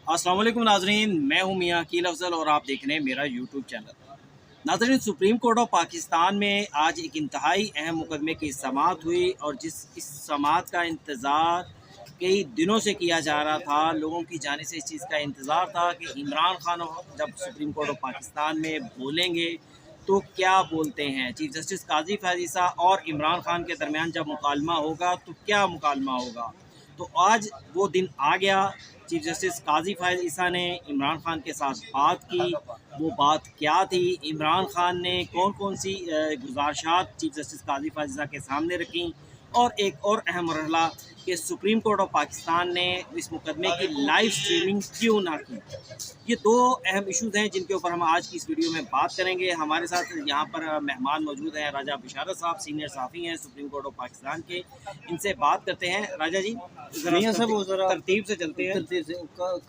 अस्सलाम वालेकुम नाजरीन, मैं हूं मियां अकील अफजल और आप देख रहे हैं मेरा यूट्यूब चैनल। नाजरीन, सुप्रीम कोर्ट ऑफ पाकिस्तान में आज एक इंतहाई अहम मुकदमे की समाअत हुई और इस समाअत का इंतज़ार कई दिनों से किया जा रहा था। लोगों की जाने से इस चीज़ का इंतज़ार था कि इमरान खान जब सुप्रीम कोर्ट ऑफ पाकिस्तान में बोलेंगे तो क्या बोलते हैं। चीफ जस्टिस काजी फ़ैज़ ईसा और इमरान खान के दरमियान जब मुकालमा होगा तो क्या मुकालमा होगा। तो आज वो दिन आ गया। चीफ जस्टिस काजी फ़ैज़ ईसा ने इमरान खान के साथ बात की। वो बात क्या थी, इमरान खान ने कौन कौन सी गुजारिशात चीफ जस्टिस काजी फ़ैज़ ईसा के सामने रखी, और एक और अहम मरहला कि सुप्रीम कोर्ट ऑफ पाकिस्तान ने इस मुकदमे की लाइव स्ट्रीमिंग क्यों ना की। ये दो अहम इश्यूज़ हैं जिनके ऊपर हम आज की इस वीडियो में बात करेंगे। हमारे साथ यहाँ पर मेहमान मौजूद हैं। राजा बिशारत साहब सीनियर साफ़ी हैं सुप्रीम कोर्ट ऑफ पाकिस्तान के। इनसे बात करते हैं। राजा जी, ज़रा तरतीब से चलते हैं। तरतीब से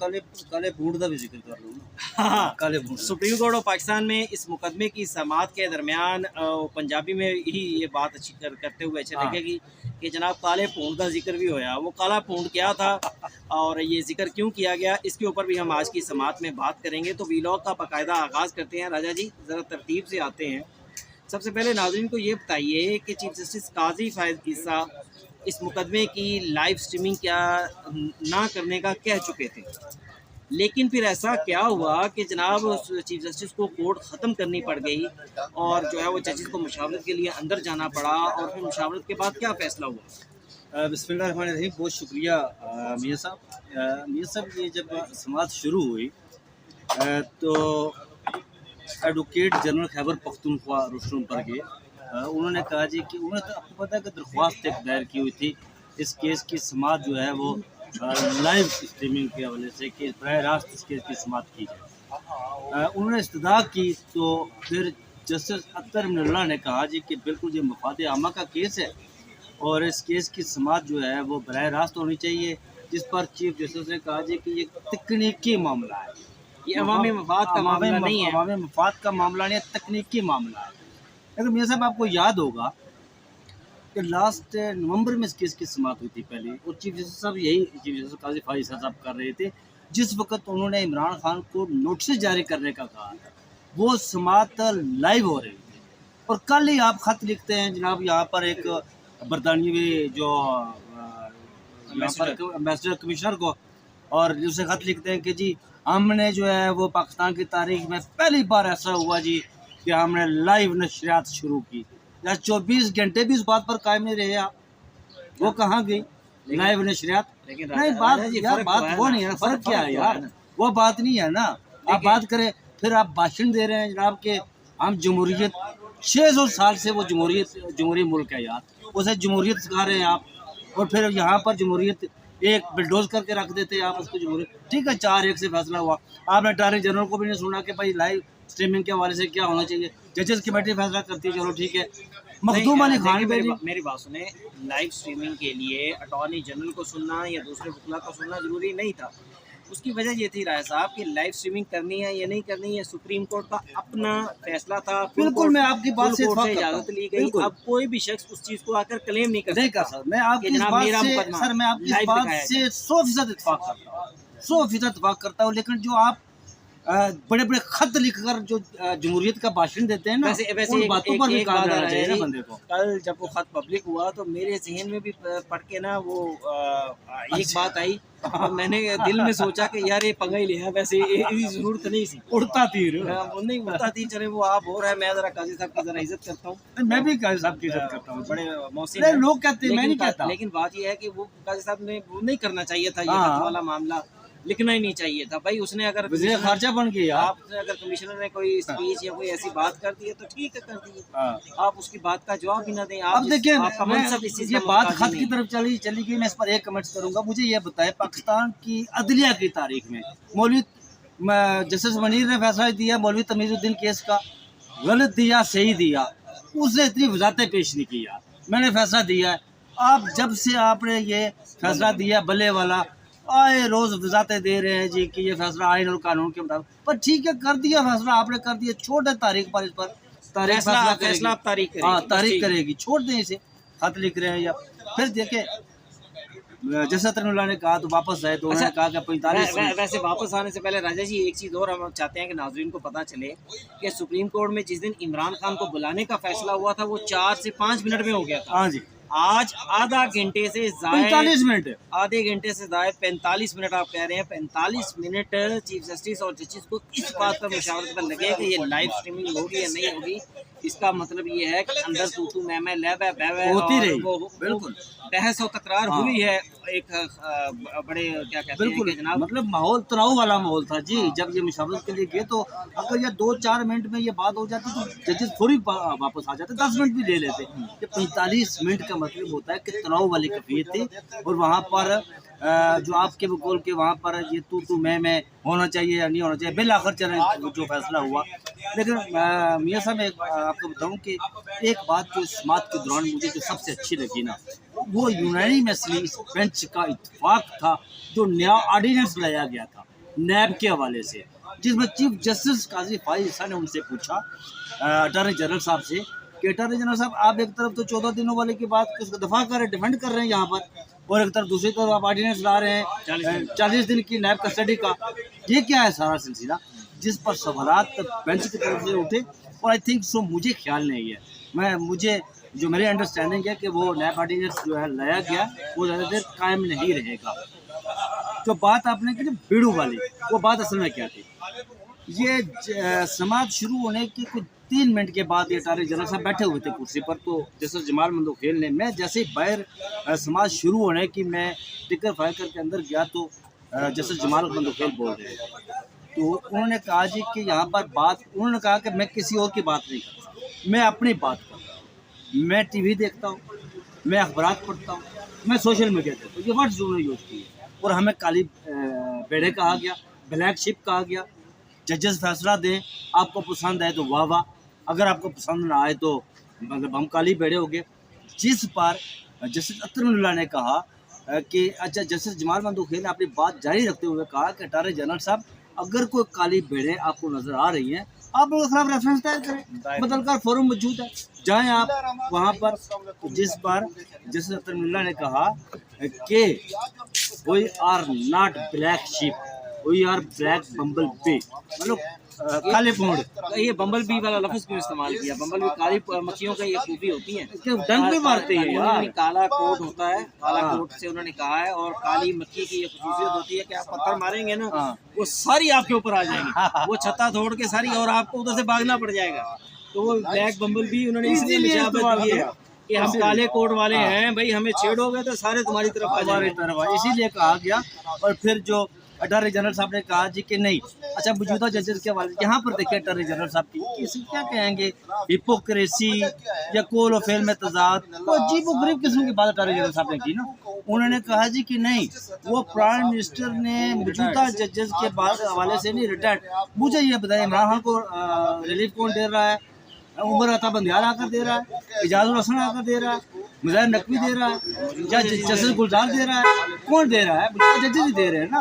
काले काले बूट का भी जिक्र कर लूँ ना। हाँ, काले boot supreme court of Pakistan में इस मुकदमे की समाअत के दरमियान पंजाबी में ही ये बात अच्छी करते हुए अच्छी लगेगी कि जनाब काले पूंड का जिक्र भी होया। वो काला पूंड क्या था और ये जिक्र क्यों किया गया, इसके ऊपर भी हम आज की समाअत में बात करेंगे। तो वीलॉग का बाकायदा आगाज़ करते हैं। राजा जी, ज़रा तरतीब से आते हैं। सबसे पहले नाज़रीन को ये बताइए कि चीफ जस्टिस काजी फ़ैज़ ईसा इस मुकदमे की लाइव स्ट्रीमिंग क्या ना करने का कह चुके थे, लेकिन फिर ऐसा क्या हुआ कि जनाब चीफ जस्टिस को कोर्ट ख़त्म करनी पड़ गई और जो है वो जजेस को मशावरत के लिए अंदर जाना पड़ा, और फिर मशावरत के बाद क्या फ़ैसला हुआ। बिस्मिल्लाहिर्रहमानिर्रहीम। बहुत शुक्रिया मियाँ साहब। मियाँ साहब, ये जब समाअत शुरू हुई तो एडवोकेट जनरल खैबर पख्तूनख्वा रुस्तम परगे उन्होंने कहा जी कि उन्होंने तो आपको पता है कि दरख्वास्त एक दायर की हुई थी इस केस की समाअत जो है वो लाइव स्ट्रीमिंग के हवाले से कि बराह रास्त इस केस की समाअत की जाए। उन्होंने इस्तदा की तो फिर जस्टिस अख्तर मिनल्ला ने कहा जी कि बिल्कुल ये मफाद आमा का केस है और इस केस की समाअत जो है वो बराह रास्त होनी चाहिए, जिस पर चीफ जस्टिस ने कहा जी कि ये तकनीकी मामला है, ये अवामी मफाद का मामला नहीं है। अवामी मफाद का मामला नहीं है, तकनीकी मामला है। लेकिन मियाँ साहब, आपको याद होगा कि लास्ट नवंबर में इस केस की समाअत हुई थी पहले, और चीफ जस्टिस साहब यही चीफ जस्टिस काजी फ़ैज़ ईसा साहब कर रहे थे जिस वक्त उन्होंने इमरान खान को नोटिस जारी करने का कहा था। वो समाअत लाइव हो रही थी और कल ही आप ख़त लिखते हैं जनाब यहाँ पर एक बरतानवी जो यहाँ पर एम्बेसडर कमिश्नर को, और उसे ख़त लिखते हैं कि जी हमने जो है वो पाकिस्तान की तारीख में पहली बार ऐसा हुआ जी कि हमने लाइव नशरियात शुरू की। या 24 घंटे भी इस बात पर कायम नहीं रहे आप, वो कहाँ गई लाइव नशरियात। लेकिन नहीं, बात यार बात वो नहीं है, फ़र्क क्या है यार, वो बात नहीं है ना। आप बात करें, फिर आप भाषण दे रहे हैं जनाब के हम जमहूरियत 600 साल से वो जमहूरी मुल्क है यार, उसे जमहूरियत सिखा रहे हैं आप, और फिर यहाँ पर जमहूरियत एक बिल्डोज करके रख देते हैं आप उसको जमहूरियत। ठीक है, 4-1 से फैसला हुआ, आपने अटॉर्नी जनरल को भी नहीं सुना कि भाई लाइव स्ट्रीमिंग के हवाले से क्या होना चाहिए। जजेस कमेटी फैसला करती है, चलो ठीक है। मखदूम अली खान मेरी बात सुने, लाइव स्ट्रीमिंग के लिए अटॉर्नी जनरल को सुनना या दूसरे वकील को सुनना जरूरी नहीं था। उसकी वजह ये थी राय साहब कि लाइव स्ट्रीमिंग करनी है या नहीं करनी है सुप्रीम कोर्ट का अपना फैसला था। बिल्कुल, मैं आपकी बात से इजाजत ली गई। अब कोई भी शख्स उस चीज को आकर क्लेम नहीं कर सकता। सर, मैं आपकी इस बात से 100% इत्तेफाक करता हूँ, 100% इत्तेफाक करता हूँ। लेकिन जो आप बड़े बड़े खत लिखकर जो जमहूरियत का भाषण देते हैं ना, वैसे उन बातों पर भी काम करना चाहिए ना बंदे को। कल जब वो खत पब्लिक हुआ तो मेरे जहन में भी पढ़ के ना वो एक बात आई और मैंने दिल में सोचा कि यार ये पंगा ही लिया, वैसे इसकी जरूरत नहीं थी। उड़ता तीर वो नहीं उड़ता तीर, चले वो आप हो रहा है। मैं जरा काजी साहब की जरा इज्जत करता हूँ। मैं भी काजी साहब की इज्जत करता हूँ, बड़े मौसी लोग कहते हैं, मैं नहीं कहता। लेकिन बात ये है कि वो काजी साहब ने वो नहीं करना चाहिए था, ये खत वाला मामला लिखना ही नहीं चाहिए था भाई। उसने अगर खर्चा बन गया, आपने अगर कमिश्नर ने कोई स्पीच या कोई ऐसी बात कर दी है तो ठीक है, कर दी है। आप उसकी बात का जवाब भी ना दें। अब देखिए, ये बात खत की तरफ चली गई, मैं इस पर एक कमेंट करूंगा। मुझे ये बताएं, पाकिस्तान की अदलिया की तारीख में मौलवी जस्टिस मनीर ने फैसला दिया मौलवी तमीजुद्दीन केस का, गलत दिया सही दिया, उसने इतनी वजाहतें पेश नहीं की। मैंने फैसला दिया है, आप जब से आपने ये फैसला दिया बल्ले वाला आए रोज वजाहतें दे रहे हैं जी कि ये फैसला आइन और कानून के मुताबिक, पर ठीक है, कर दिया फैसला आपने, कर दिया, छोड़ दे तारीख पर, इस पर फैसला तारीख करेगी, छोड़ दें इसे। खत लिख रहे हैं या फिर देखे जैसा तरीमुल्लाह ने कहा तो वापस आए तो उन्होंने कहा कि 45 मिनट। वैसे वापस आने से पहले राजा जी एक चीज़ और हम चाहते हैं कि नाजरीन को पता चले कि सुप्रीम कोर्ट में जिस दिन इमरान खान को बुलाने का फैसला हुआ था वो 4 से 5 मिनट में हो गया था। हाँ जी, आज आधा घंटे से जायद 45 मिनट। आधे घंटे से जायद 45 मिनट आप कह रहे हैं। 45 मिनट चीफ जस्टिस और जस्टिस को इस बात पर मुशावरत पर लगे कि ये लाइव स्ट्रीमिंग होगी या नहीं होगी। इसका मतलब ये है कि अंदर तू मैं लैब होती रही, बिल्कुल बहस और तकरार हाँ। हुई है। एक बड़े क्या कहते हैं बिल्कुल कि जनाब मतलब माहौल तनाव वाला माहौल था जी। जब ये मुशावरत के लिए गए तो अगर ये 2-4 मिनट में ये बात हो जाती तो जजेस थोड़ी वापस आ जाते, 10 मिनट भी ले लेते। ये 45 मिनट का मतलब होता है कि तनाव वाली कैफियत थी और वहाँ पर जो आपके बकौल के वहाँ पर ये तू मैं होना चाहिए या नहीं होना चाहिए, बिल आखिर चले जो फैसला हुआ। लेकिन मियाँ साहब मैं आपको बताऊँ कि एक बात जो समात के दौरान मुझे जो सबसे अच्छी लगी ना, वो यूनानिमसली इस बेंच का इत्तेफाक था जो नया ऑर्डिनेंस लाया गया था नैब के हवाले से, जिसमें चीफ जस्टिस काजी फाइज ईसा ने उनसे पूछा अटॉर्नी जनरल साहब से कि अटॉर्नी जनरल साहब आप एक तरफ तो 14 दिनों वाले की बात उसको दफा कर रहे हैं, डिफेंड कर रहे हैं यहाँ पर, और एक तरफ दूसरी तरफ आप ऑर्डिनेंस ला रहे हैं 40 दिन की नैब कस्टडी का। ये क्या है सारा सिलसिला, जिस पर सवालात बेंच की तरफ से उठे। और आई थिंक सो मुझे ख्याल नहीं है, मुझे जो मेरी अंडरस्टैंडिंग है कि वो नैब ऑर्डिनेंस जो है लाया गया वो ज़्यादा देर कायम नहीं रहेगा। जो बात आपने की बीड़ू वाली, वो बात असल में क्या थी, ये समात शुरू होने की कुछ 3 मिनट के बाद ये अटॉर्नी जनरल साहब बैठे हुए थे कुर्सी पर, तो जस्टिस जमाल मंदोखेल ने, मैं जैसे ही बाहर समात शुरू होने की मैं टिकर फायर करके अंदर गया तो जस्टिस जमाल मंदोखेल बोल रहे थे। तो उन्होंने कहा जी कि यहाँ पर बात, उन्होंने कहा कि मैं किसी और की बात नहीं करता, मैं अपनी बात करता हूँ, मैं टीवी देखता हूँ, मैं अखबार पढ़ता हूँ, मैं सोशल मीडिया देखता हूँ। ये वर्ड्स उन्होंने यूज़ किए और हमें काली बेड़े कहा गया, ब्लैक शिप कहा गया। जजेस फैसला दें, आपको पसंद आए तो वाह वाह, अगर आपको पसंद ना आए तो मतलब हम काली बेड़े हो गए। जिस पर जस्टिस अतरुल्लाह ने कहा कि अच्छा, जस्टिस जमाल मंदोखेल ने अपनी बात जारी रखते हुए कहा कि अटॉर्नी जनरल साहब अगर कोई काली बेड़े आपको नज़र आ रही हैं आप उनके खिलाफ रेफरेंस दायर करें, बदलकर फोरम मौजूद है, जाएं आप वहाँ पर। जिस पर जस्टिस अतरुल्लाह ने कहा कि we are not black sheep, we are black bumble bee, मतलब काले पोंड। ये बम्बल बी वाला लफ्ज़ क्यों इस्तेमाल किया? बम्बल बी काली मक्खियों का ये खूबी होती है, डंक भी मारते हैं यार। काला कोट होता है, काला कोट से उन्होंने कहा है, और काली मक्खी की ये खसूसियत होती है कि आप पत्थर मारेंगे ना वो सारी आपके ऊपर आ जाएंगी, वो छत्ता तोड़ के सारी, और आपको उधर से भागना पड़ जाएगा। तो वो ब्लैक बम्बल बी उन्होंने इसलिए निशाबत की है कि हम काले कोट वाले हैं भाई, हमें छेड़ोगे तो सारे तुम्हारी तरफ आ जाएंगे, इसीलिए कहा गया। और फिर जो अटॉर्नी जनरल साहब ने कहा जी कि नहीं, अच्छा मौजूदा जजेस के हवाले यहाँ पर देखिए अटॉर्नी जनरल साहब की इसे क्या कहेंगे, हिपोक्रेसी या कोल फेल में तजाद, तो अजीब व गरीब किस्म की बात अटॉर्नी जनरल साहब ने की ना। उन्होंने कहा जी कि नहीं, वो प्राइम मिनिस्टर ने मौजूदा जजेस के हवाले से नहीं, रिटायर्ड, मुझे ये बताया इमरान खान को रिलीफ कौन दे रहा है, उमर अता बंदियाल आकर दे रहा है, इजाजुल हसन आकर दे रहा है, मुजाहिर नकवी दे रहा है, या जस्टिस गुलजार दे रहा है, कौन दे रहा है? जजेस ही दे रहे हैं ना।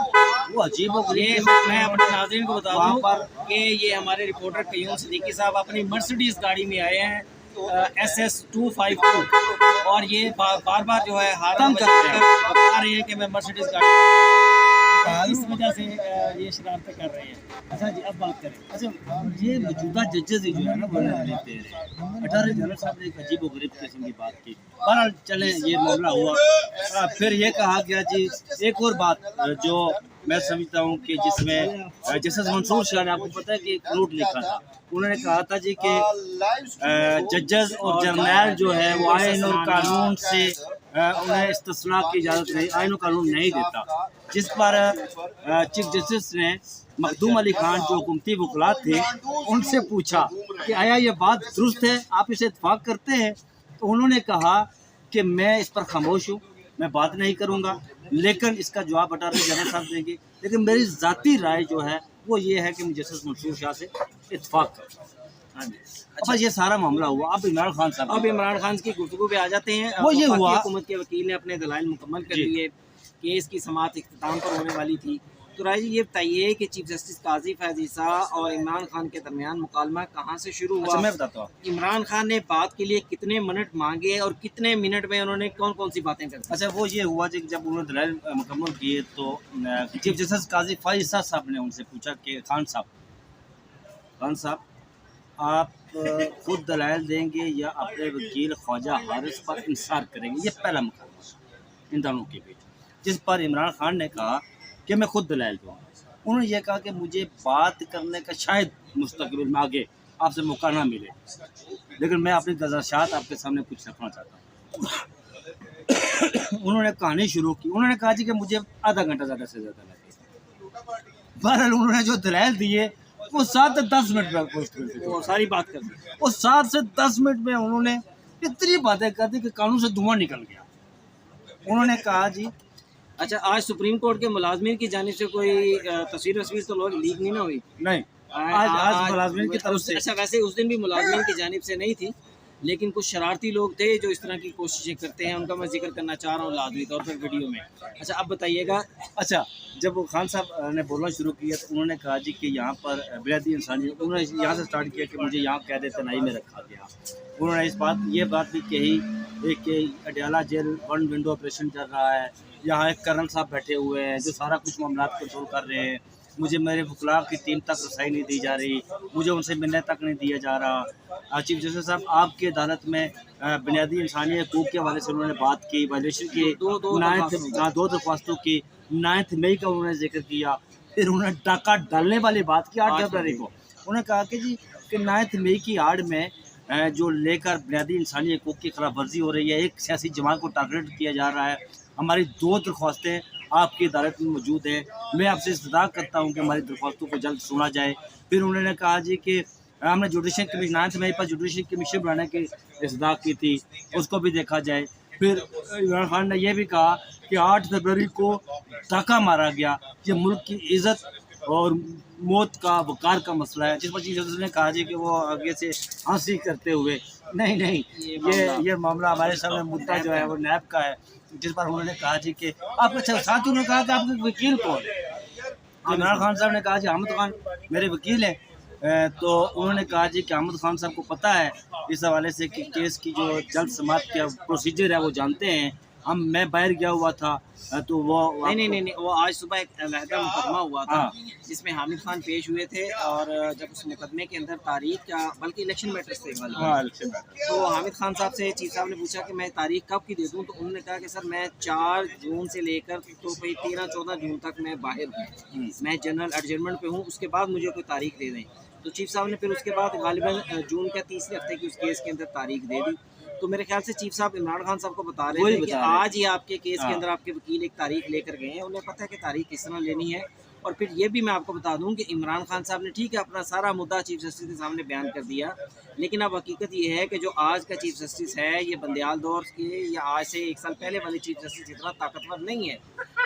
वो अजीब और ये मैं अपने नाज़रीन को बता दूं कि ये हमारे रिपोर्टर कयूम सिद्दीकी साहब अपनी मर्सिडीज गाड़ी में आए हैं SS252, और ये बार बार जो है हारम बता रहे हैं कि मैं मर्सिडीज गाड़ी, इस वजह से ये शरारतें कर रहे हैं। अच्छा जी, अब बात करें, अच्छा ये मौजूदा जजेस ही जो है ना वो रिलीफ दे रहे हैं। अटॉर्नी जनरल साहब ने एक अजीब व गरीब किस्म की बात की। बहरहाल चले, ये मामला हुआ। फिर ये कहा गया जी, एक और बात जो मैं समझता हूँ कि जिसमें जस्टिस मंसूर शाह ने, आपको पता है कि एक नोट लिखा था, उन्होंने कहा था जी कि जजेस और जर्नैल जो है वो आइन और कानून से उन्हें इस्तिस्ना की इजाज़त नहीं, आइन और कानून नहीं देता। जिस पर चीफ जस्टिस ने मखदूम अली खान जो हुकूमती वकलात थे उनसे पूछा कि आया ये बात दुरुस्त है, आप इसे इत्तेफाक करते हैं? तो उन्होंने कहा कि मैं इस पर खामोश हूँ, मैं बात नहीं करूँगा, लेकिन इसका जवाब अटॉर्नी जनरल साहब देंगे। लेकिन मेरी ज़ाती राय जो है वो ये है कि मैं जस्टिस मंसूर शाह से इत्तेफाक करूँ। हाँ जी, अच्छा ये सारा मामला हुआ। अब इमरान खान साहब, अब इमरान खान की गुफ्तगू पे आ जाते हैं। वो ये हुआ, हुकूमत के वकील ने अपने दलाइल मुकम्मल कर लिए केस की समाअत इख्तिताम पर होने वाली थी। तो राय जी ये बताइए कि चीफ जस्टिस काजी फैज़ ईसा और इमरान खान के दरमियान मुकालमा कहाँ से शुरू हुआ? अच्छा मैं बताता हूँ। इमरान खान ने बात के लिए कितने मिनट मांगे और कितने मिनट में उन्होंने कौन कौन सी बातें कर दी? अच्छा वो ये हुआ कि जब उन्होंने दलाइल मुकम्मल किए तो चीफ जस्टिस काजी फैज़ ईसा साहब ने उनसे पूछा कि खान साहब आप खुद दलाइल देंगे या अपने वकील ख्वाजा हारिस पर इंसार करेंगे? ये पहला मुकाबला इन दोनों के बीच, जिस पर इमरान खान ने कहा कि मैं खुद दलाइल दूँगा। उन्होंने ये कहा कि मुझे बात करने का शायद मुस्तकबिल में आगे आपसे मौका ना मिले, लेकिन मैं अपनी गज़ाशात आपके सामने कुछ रखना चाहता हूँ। उन्होंने कहानी शुरू की। उन्होंने कहा जी कि मुझे आधा घंटा ज़्यादा से ज़्यादा लगेगा। बहरहाल उन्होंने जो दलाइल दिए वो 7 से 10 मिनट में पोस्ट कर दी। वो सारी बात कर दी। वो 7 से 10 मिनट में उन्होंने इतनी बातें कर दी कि कानून से धुआं निकल गया। उन्होंने कहा जी अच्छा आज सुप्रीम कोर्ट के मुलाजमीन की जानिब से कोई तस्वीर वस्वीर तो लोग लीक नहीं ना हुई? नहीं, आज मुलाजमीन की तरफ से। अच्छा वैसे उस दिन भी मुलाजमीन की जानिब से नहीं थी, लेकिन कुछ शरारती लोग थे जो इस तरह की कोशिशें करते हैं, उनका मैं जिक्र करना चाह रहा हूँ लाजमी तौर पर वीडियो में। अच्छा अब बताइएगा। अच्छा जब वो खान साहब ने बोलना शुरू किया तो उन्होंने कहा जी कि यहाँ पर बुनियादी इंसानियत, उन्होंने यहाँ से स्टार्ट किया कि मुझे यहाँ कैद तनाई में रखा गया। उन्होंने ये बात भी कही कि अडयाला जेल 1 विंडो ऑपरेशन चल रहा है, यहाँ एक कर्नल साहब बैठे हुए हैं जो सारा कुछ मामला कंट्रोल कर रहे हैं, मुझे मेरे वकला की टीम तक रसाई नहीं दी जा रही, मुझे उनसे मिलने तक नहीं दिया जा रहा। चीफ जस्टिस साहब आपकी अदालत में बुनियादी इंसानी हकूक़ के हवाले से उन्होंने बात की, वायलेशन की, दो दरख्वास्तों की 9 मई का उन्होंने जिक्र किया। फिर उन्होंने डाका डालने वाली बात की 8 फरवरी को। उन्होंने कहा कि जी कि 9 मई की आड़ में जो लेकर बुनियादी इंसानी हकूक़ की खिलाफ वर्जी हो रही है, एक सियासी जमात को टारगेट किया जा रहा है, हमारी 2 दरख्वास्तें आपकी अदालत में मौजूद है, मैं आपसे इस्तदा करता हूँ कि हमारी दरख्वास्तों को जल्द सुना जाए। फिर उन्होंने कहा जी कि हमने जुडिशल कमीशन 9 मई पर जुडिशल कमीशन बनाने की इस्तदा की थी, उसको भी देखा जाए। फिर इमरान खान ने यह भी कहा कि 8 फरवरी को डाका मारा गया, ये मुल्क की इज़्ज़त और मौत का वकार का मसला है, जिस पर चीफ जस्टिस ने कहा जी कि वो आगे से हंसी करते हुए नहीं ये मामला हमारे सामने मुद्दा जो है वो नैब का है, जिस पर उन्होंने कहा जी कि आप अच्छा साथ उन्होंने कहा कि आपके वकील कौन है? इमरान खान साहब ने कहा जी अहमद खान मेरे वकील हैं। तो उन्होंने कहा जी कि अहमद खान साहब को पता है इस हवाले से कि केस की जो जल्द समाअत का प्रोसीजर है वो जानते हैं। मैं बाहर गया हुआ था तो वो नहीं वो आज सुबह एक अलहदा मुकदमा हुआ था जिसमें हामिद खान पेश हुए थे, और जब उस मुकदमे के अंदर तारीख क्या बल्कि इलेक्शन मैटर्स थे, तो हामिद खान साहब से चीफ साहब ने पूछा कि मैं तारीख कब की दे दूं, तो उन्होंने कहा कि सर मैं 4 जून से लेकर तो कोई 13-14 जून तक मैं बाहर हूँ, मैं जनरल एडजमेंट पे हूँ, उसके बाद मुझे कोई तारीख दे दें। तो चीफ साहब ने फिर उसके बाद गालिबन जून के तीसरे हफ्ते की उस केस के अंदर तारीख दे दी। तो मेरे ख्याल से चीफ साहब इमरान खान साहब को बता रहे थे कि आज ही आपके केस के अंदर आपके वकील एक तारीख लेकर गए हैं, उन्हें पता है कि तारीख किस तरह लेनी है। और फिर ये भी मैं आपको बता दूं कि इमरान खान साहब ने ठीक है अपना सारा मुद्दा चीफ जस्टिस के सामने बयान कर दिया, लेकिन अब हकीकत ये है कि जो आज का चीफ जस्टिस है ये बंदयाल दौर के या आज से 1 साल पहले वाले चीफ जस्टिस इतना ताकतवर नहीं है।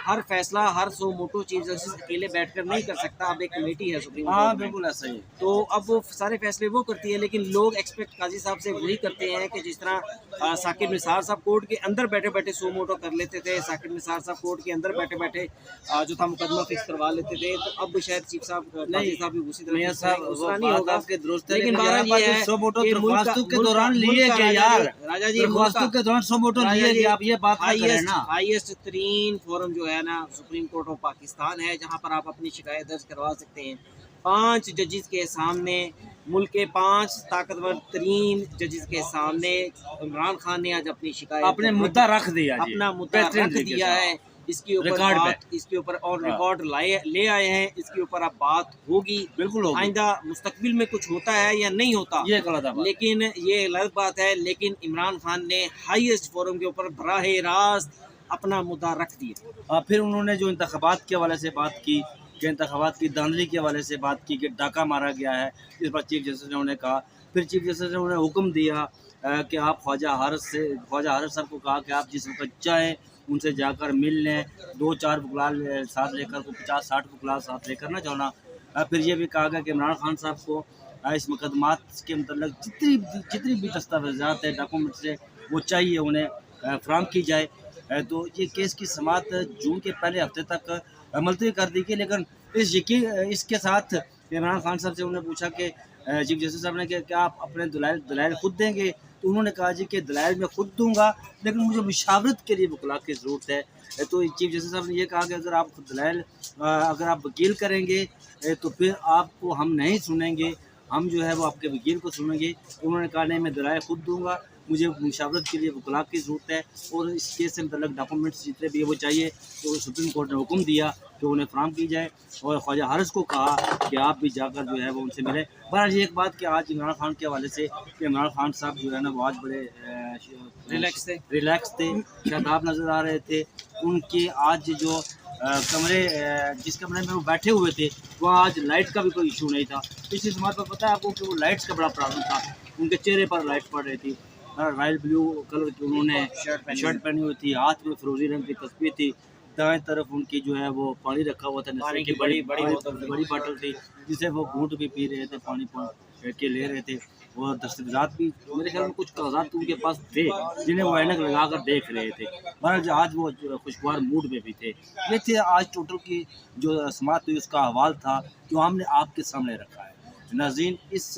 हर फैसला हर सो मोटो चीफ जस्टिस अकेले बैठकर नहीं कर सकता, अब एक कमेटी है सुप्रीम कोर्ट में। बिल्कुल ऐसा ही। तो अब वो सारे फैसले वो करती है, लेकिन लोग एक्सपेक्ट काजी साहब से वही करते हैं कि जिस तरह साकिब निसार साहब कोर्ट के अंदर बैठे बैठे सो मोटो कर लेते थे, साकिब निसार साहब कोर्ट के अंदर बैठे बैठे जो था मुकदमा फिक्स करवा लेते थे, तो अब शायद चीफ साहब काजी साहब भी उसी तरह नहीं होगा। लेकिन बहरहाल ये है के दौरान लिए गए यार राजा जी के दौरान सो मोटो लिए गए, आप ये बात करें ना। हाईएस्ट तरीन फोरम जो है ना सुप्रीम कोर्ट ऑफ पाकिस्तान है, जहाँ पर आप अपनी शिकायत दर्ज करवा सकते हैं। 5 जजेस के सामने, मुल्क के 5 ताकतवर तरीन जजेस के सामने इमरान खान ने आज अपनी शिकायत अपने मुद्दा रख दिया, अपना मुद्दा रख दिया है। इसके ऊपर और रिकॉर्ड ले आए हैं, इसके ऊपर अब बात होगी। बिल्कुल होगी। आइंदा मुस्तकबिल में कुछ होता है या नहीं होता ये गलत बात, लेकिन ये गलत बात है। लेकिन इमरान खान ने हाईएस्ट फोरम के ऊपर बराह रास्त अपना मुद्दा रख दिया। फिर उन्होंने जो इंतखाबात के हवाले से बात की कि इंतखाबात की धांधली के हवाले से बात की कि डाका मारा गया है, इस पर चीफ जस्टिस ने उन्हें कहा। फिर चीफ जस्टिस ने उन्हें हुक्म दिया कि आप ख्वाजा हारिस साहब को कहा कि आप जिस वक्त चाहें उनसे जाकर मिल लें, 2-4 वकलाल साथ लेकर, को 50-60 वकलाल साथ लेकर ना जाना। फिर ये भी कहा गया कि इमरान खान साहब को इस मुकदमात के मतलब जितनी भी दस्तावेज़ात है, डॉक्यूमेंट्स है, वो चाहिए उन्हें फराहम की जाए। तो ये केस की समाअत जून के पहले हफ्ते तक मुलतवी कर दी गई, लेकिन इसके साथ इमरान खान साहब से उन्होंने पूछा कि चीफ जस्टिस साहब ने कि क्या आप अपने दलाइल खुद देंगे, तो उन्होंने कहा जी कि दलाइल मैं खुद दूंगा, लेकिन मुझे मुशावरत के लिए वकला की ज़रूरत है। तो चीफ जस्टिस साहब ने ये कहा कि अगर आप दलाइल अगर आप वकील करेंगे तो फिर आपको हम नहीं सुनेंगे, हम जो है वो आपके वकील को सुनेंगे। उन्होंने कहा नहीं, मैं दलाइल खुद दूंगा, मुझे मुशावरत के लिए वकला की ज़रूरत है और इस केस से मतलब डॉक्यूमेंट्स जितने भी वो चाहिए, तो सुप्रीम कोर्ट ने हुक्म दिया कि उन्हें फराहम की जाए और ख्वाजा हारिस को कहा कि आप भी जाकर जो है वो उनसे मिले। बहरहाल ये एक बात कि आज इमरान खान के हवाले से कि इमरान खान साहब जो है ना वो आज बड़े रिलैक्स थे, शादाब नज़र आ रहे थे। उनके आज जो जिस कमरे में वो बैठे हुए थे वहाँ आज लाइट का भी कोई इशू नहीं था। पिछली समाज पर पता है आपको कि वो लाइट्स का बड़ा प्रॉब्लम था, उनके चेहरे पर लाइट पड़ रही थी। रॉयल ब्लू कलर की उन्होंने शर्ट पहनी हुई थी, हाथ में फिरोजी रंग की तस्वीर थी, दाएं तरफ उनकी जो है वो पानी रखा हुआ था, पानी की बड़ी बोतल थी जिसे वो घूंट भी पी रहे थे, पानी के ले रहे थे। और दस्तावेजात भी मेरे ख्याल में कुछ कागजात उनके पास थे जिन्हें वो ऐनक लगा कर देख रहे थे। बहरहाल आज वो खुशगवार मूड में भी थे। ये थे आज टोटल की जो समाअत हुई उसका हवाल था जो हमने आपके सामने रखा है। नाज़रीन, इस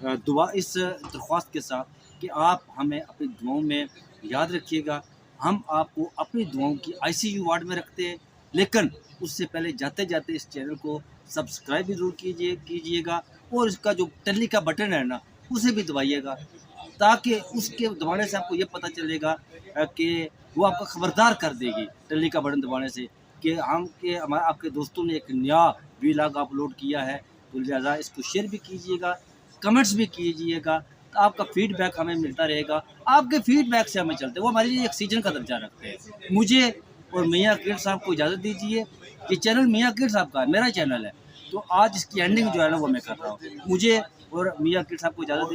दरख्वास्त के साथ कि आप हमें अपनी दुआओं में याद रखिएगा। हम आपको अपनी दुआओं की ICU वार्ड में रखते हैं, लेकिन उससे पहले जाते जाते इस चैनल को सब्सक्राइब भी ज़रूर कीजिएगा और इसका जो टल्ली का बटन है ना उसे भी दबाइएगा, ताकि उसके दबाने से आपको ये पता चलेगा कि वो आपको ख़बरदार कर देगी टल्ली का बटन दबाने से कि आपके दोस्तों ने एक नया व्लॉग अपलोड किया है। तो लिहाजा इसको शेयर भी कीजिएगा, कमेंट्स भी कीजिएगा, तो आपका फीडबैक हमें मिलता रहेगा। आपके फीडबैक से हमें चलते हैं, वो हमारे लिए ऑक्सीजन का दर्जा रखते हैं। मुझे और मियाँ अकील साहब को इजाज़त दीजिए। ये चैनल मियाँ अकील साहब का है, मेरा चैनल है, तो आज इसकी एंडिंग जो है ना वो मैं कर रहा हूँ। मुझे और मियाँ अकील साहब को इजाज़त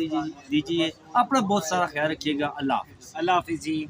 दीजिए। अपना बहुत सारा ख्याल रखिएगा। अल्लाह हाफ़िज़। अल्लाह हाफिज़ जी।